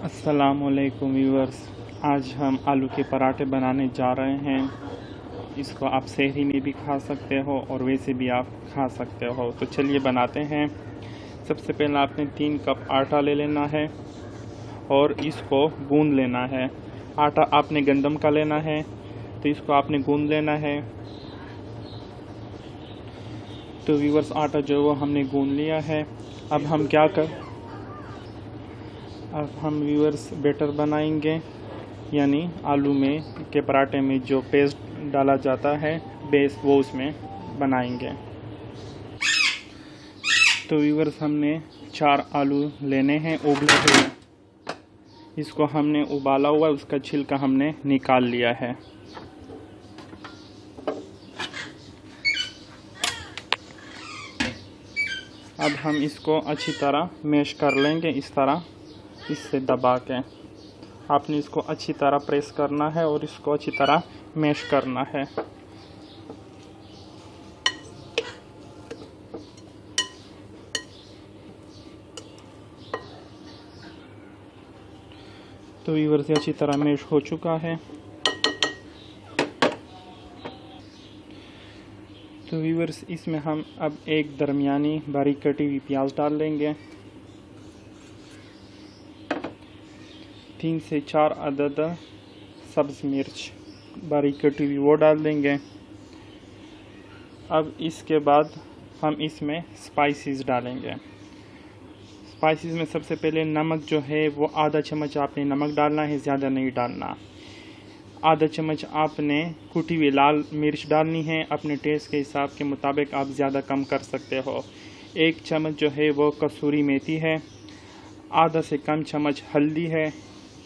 अस्सलामुअलैकुम व्यूअर्स। आज हम आलू के पराठे बनाने जा रहे हैं। इसको आप सहरी में भी खा सकते हो और वैसे भी आप खा सकते हो। तो चलिए बनाते हैं। सबसे पहले आपने 3 कप आटा ले लेना है और इसको गूंद लेना है। आटा आपने गंदम का लेना है, तो इसको आपने गूंद लेना है। तो व्यूअर्स, आटा जो वो हमने गूंद लिया है। अब हम व्यूअर्स बैटर बनाएंगे, यानी आलू में के पराठे में जो पेस्ट डाला जाता है बेस, वो उसमें बनाएंगे। तो व्यूअर्स, हमने 4 आलू लेने हैं उबले हुए। इसको हमने उबाला हुआ, उसका छिलका हमने निकाल लिया है। अब हम इसको अच्छी तरह मैश कर लेंगे, इस तरह इससे दबा के। आपने इसको अच्छी तरह प्रेस करना है और इसको अच्छी तरह मैश करना है। तो व्यूअर्स, अच्छी तरह मैश हो चुका है। तो व्यूअर्स, इसमें हम अब एक दरमियानी बारीक कटी हुई प्याज डाल लेंगे। 3 से 4 अदद सब्ज़ मिर्च बारीक कटी हुई वो डाल देंगे। अब इसके बाद हम इसमें स्पाइसेस डालेंगे। स्पाइसेस में सबसे पहले नमक जो है वो आधा चम्मच आपने नमक डालना है, ज़्यादा नहीं डालना। आधा चम्मच आपने कुटी हुई लाल मिर्च डालनी है। अपने टेस्ट के हिसाब के मुताबिक आप ज़्यादा कम कर सकते हो। 1 चम्मच जो है वो कसूरी मेथी है। आधा से कम चम्मच हल्दी है।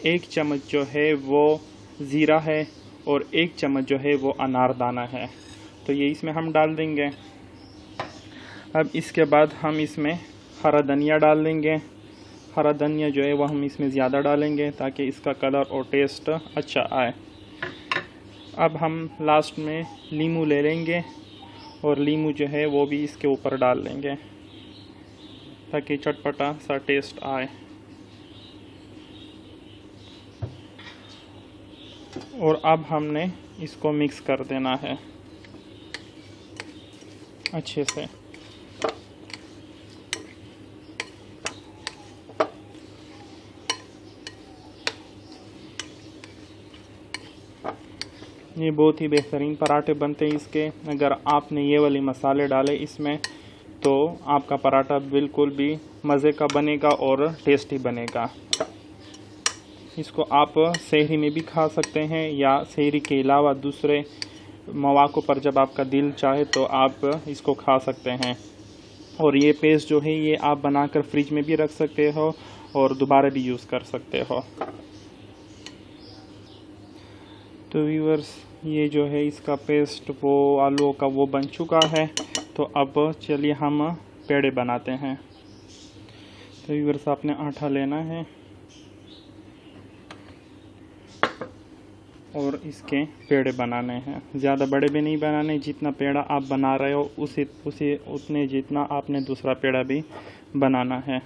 1 चम्मच जो है वो ज़ीरा है और 1 चम्मच जो है वो अनारदाना है। तो ये इसमें हम डाल देंगे। अब इसके बाद हम इसमें हरा धनिया डाल देंगे। हरा धनिया जो है वो हम इसमें ज़्यादा डालेंगे ताकि इसका कलर और टेस्ट अच्छा आए। अब हम लास्ट में नींबू ले लेंगे और नींबू जो है वो भी इसके ऊपर डाल लेंगे ताकि चटपटा सा टेस्ट आए। और अब हमने इसको मिक्स कर देना है अच्छे से। ये बहुत ही बेहतरीन पराठे बनते हैं इसके। अगर आपने ये वाले मसाले डाले इसमें तो आपका पराठा बिल्कुल भी मज़े का बनेगा और टेस्टी बनेगा। इसको आप सहरी में भी खा सकते हैं या सहरी के अलावा दूसरे मौक़ों पर जब आपका दिल चाहे तो आप इसको खा सकते हैं। और ये पेस्ट जो है ये आप बनाकर फ्रिज में भी रख सकते हो और दोबारा भी यूज़ कर सकते हो। तो व्यूअर्स, ये जो है इसका पेस्ट वो आलू का वो बन चुका है। तो अब चलिए हम पेड़े बनाते हैं। तो व्यूअर्स, आपने आटा लेना है और इसके पेड़े बनाने हैं। ज़्यादा बड़े भी नहीं बनाने, जितना पेड़ा आप बना रहे हो उतने जितना आपने दूसरा पेड़ा भी बनाना है।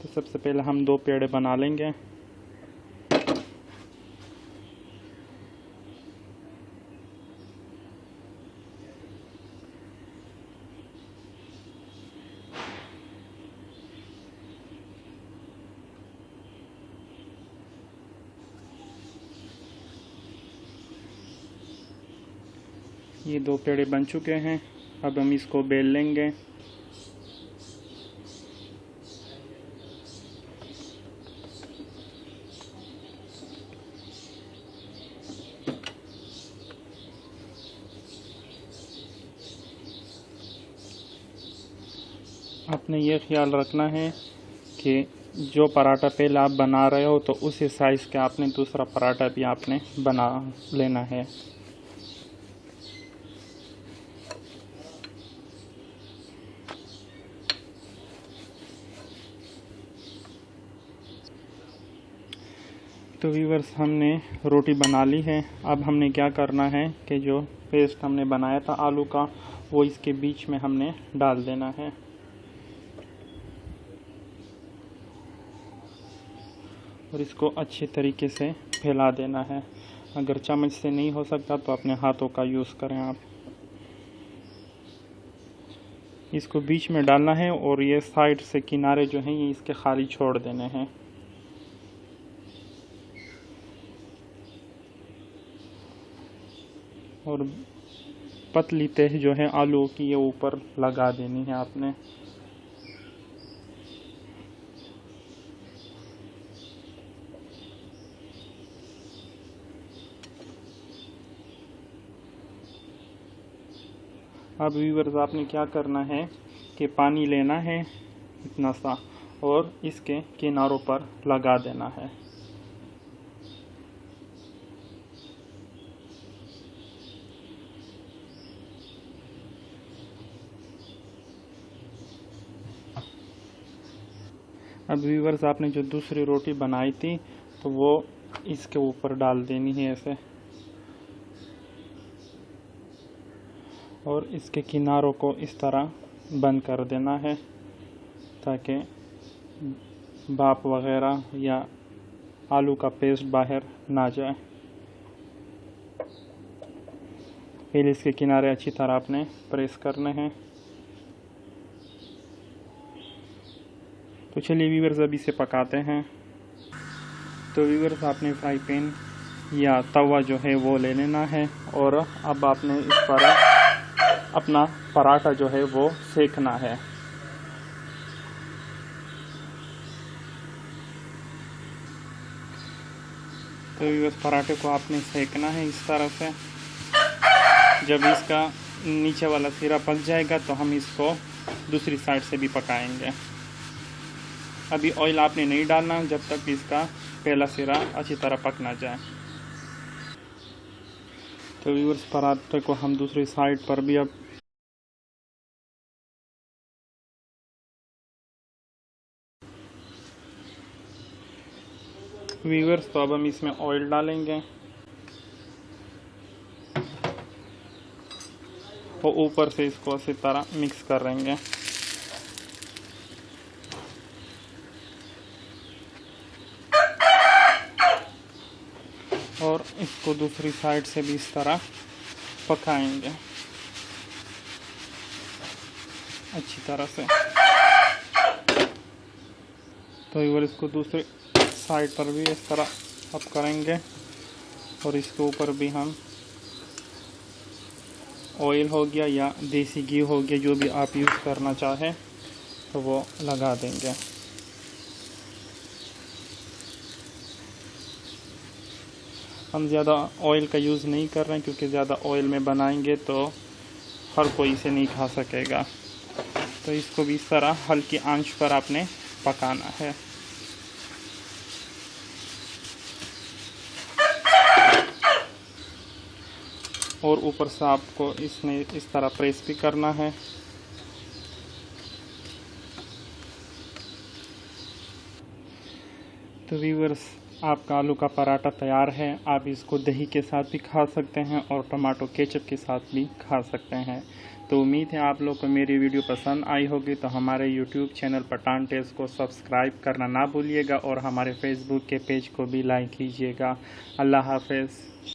तो सबसे पहले हम 2 पेड़े बना लेंगे। ये 2 पेड़े बन चुके हैं। अब हम इसको बेल लेंगे। आपने ये ख्याल रखना है कि जो पराठा पहले आप बना रहे हो तो उसी साइज़ का आपने दूसरा पराठा भी आपने बना लेना है। तो व्यूअर्स, हमने रोटी बना ली है। अब हमने क्या करना है कि जो पेस्ट हमने बनाया था आलू का वो इसके बीच में हमने डाल देना है। और इसको अच्छे तरीके से फैला देना है। अगर चम्मच से नहीं हो सकता तो अपने हाथों का यूज़ करें आप। इसको बीच में डालना है और ये साइड से किनारे जो हैं ये इसके खाली छोड़ देने हैं। और पतली तह जो है आलू की ये ऊपर लगा देनी है आपने। अब व्यूअर्स आपने क्या करना है कि पानी लेना है इतना सा और इसके किनारों पर लगा देना है। अब व्यूअर्स आपने जो दूसरी रोटी बनाई थी तो वो इसके ऊपर डाल देनी है ऐसे, और इसके किनारों को इस तरह बंद कर देना है ताकि भाप वगैरह या आलू का पेस्ट बाहर ना जाए। पहले इसके किनारे अच्छी तरह आपने प्रेस करने हैं। तो चलिए व्यूअर्स अभी इसे पकाते हैं। तो व्यूअर्स आपने फ्राई पैन या तवा जो है वो ले लेना है और अब आपने इस पर अपना पराठा जो है वो सेकना है। तो व्यूअर्स पराठे को आपने सेकना है इस तरह से। जब इसका नीचे वाला सिरा पक जाएगा तो हम इसको दूसरी साइड से भी पकाएंगे। अभी ऑयल आपने नहीं डालना जब तक इसका पहला सिरा अच्छी तरह पक ना जाए। तो व्यूअर्स पराठे को हम दूसरी साइड पर भी अब व्यूअर्स तो अब हम इसमें ऑयल डालेंगे और ऊपर से इसको अच्छी तरह मिक्स कर देंगे। और इसको दूसरी साइड से भी इस तरह पकाएंगे अच्छी तरह से। तो व्यूअर्स इसको दूसरी साइड पर भी इस तरह अब करेंगे और इसके ऊपर भी हम ऑयल हो गया या देसी घी हो गया जो भी आप यूज़ करना चाहें तो वो लगा देंगे। हम ज़्यादा ऑयल का यूज़ नहीं कर रहे हैं क्योंकि ज़्यादा ऑयल में बनाएंगे तो हर कोई इसे नहीं खा सकेगा। तो इसको भी इस तरह हल्की आंच पर आपने पकाना है। और ऊपर से आपको इसमें इस तरह प्रेस भी करना है। तो व्यूअर्स आपका आलू का पराठा तैयार है। आप इसको दही के साथ भी खा सकते हैं और टमाटो केचप के साथ भी खा सकते हैं। तो उम्मीद है आप लोग को मेरी वीडियो पसंद आई होगी। तो हमारे यूट्यूब चैनल पठान टेस्ट को सब्सक्राइब करना ना भूलिएगा और हमारे फेसबुक के पेज को भी लाइक कीजिएगा। अल्लाह हाफ़िज़।